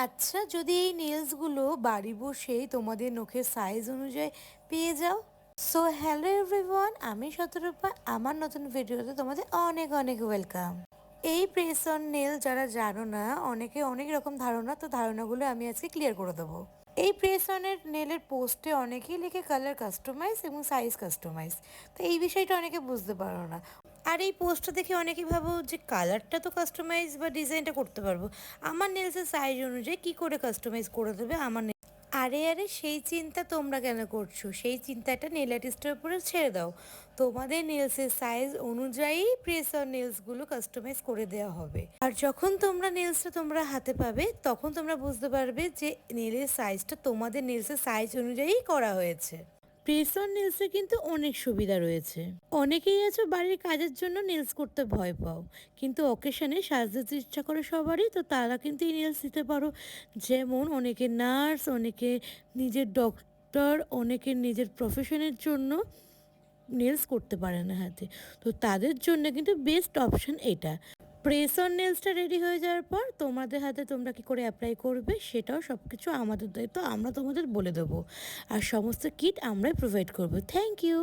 আচ্ছা, যদি এই নেলসগুলো বাড়ি বসেই তোমাদের নখের সাইজ অনুযায়ী পেয়ে যাও। সো হ্যালো এভরিওয়ান, আমি শতরূপা। আমার নতুন ভিডিওতে তোমাদের অনেক অনেক ওয়েলকাম। এই প্রেস অন নেল যারা জানো না, অনেকে অনেক রকম ধারণা, তো ধারণাগুলো আমি আজকে ক্লিয়ার করে দেবো। এই প্রেস অনের নেলের পোস্টে অনেকেই লিখে কালার কাস্টমাইজ এবং সাইজ কাস্টমাইজ। তো এই বিষয়টা অনেকে বুঝতে পারো না। আর এই পোস্টটা দেখে অনেকেই ভাবো যে কালারটা তো কাস্টমাইজ বা ডিজাইনটা করতে পারবো, আমার নেলসের সাইজ অনুযায়ী কি করে কাস্টমাইজ করে দেবে আমার। আরে আরে, সেই চিন্তা তোমরা কেন করছো? সেই চিন্তাটা নেল আর্টিস্টের উপরে ছেড়ে দাও। তোমাদের নেলসের সাইজ অনুযায়ী প্রেস অন নেলসগুলো কাস্টমাইজ করে দেওয়া হবে। আর যখন তোমরা নেলসটা তোমরা হাতে পাবে, তখন তোমরা বুঝতে পারবে যে নেলের সাইজটা তোমাদের নেলসের সাইজ অনুযায়ী করা হয়েছে। প্রেস অন নেলসে কিন্তু অনেক সুবিধা রয়েছে। অনেকেই আছো বাড়ির কাজের জন্য নেলস করতে ভয় পাও, কিন্তু অকেশনে সাজতে ইচ্ছা করে সবারই, তো তারা কিন্তু এই নেলস দিতে পারো। যেমন অনেকে নার্স, অনেকে নিজের ডক্টর, অনেকে নিজের প্রফেশনের জন্য নেলস করতে পারে না হাতে, তো তাদের জন্য কিন্তু বেস্ট অপশন এটা। প্রেস অন নেলসটা রেডি হয়ে যাওয়ার পর তোমাদের হাতে তোমরা কি করে অ্যাপ্লাই করবে সেটাও সব কিছু আমাদের দায়িত্ব, আমরা তোমাদের বলে দেবো। আর সমস্ত কিট আমরাই প্রোভাইড করবো। Thank you.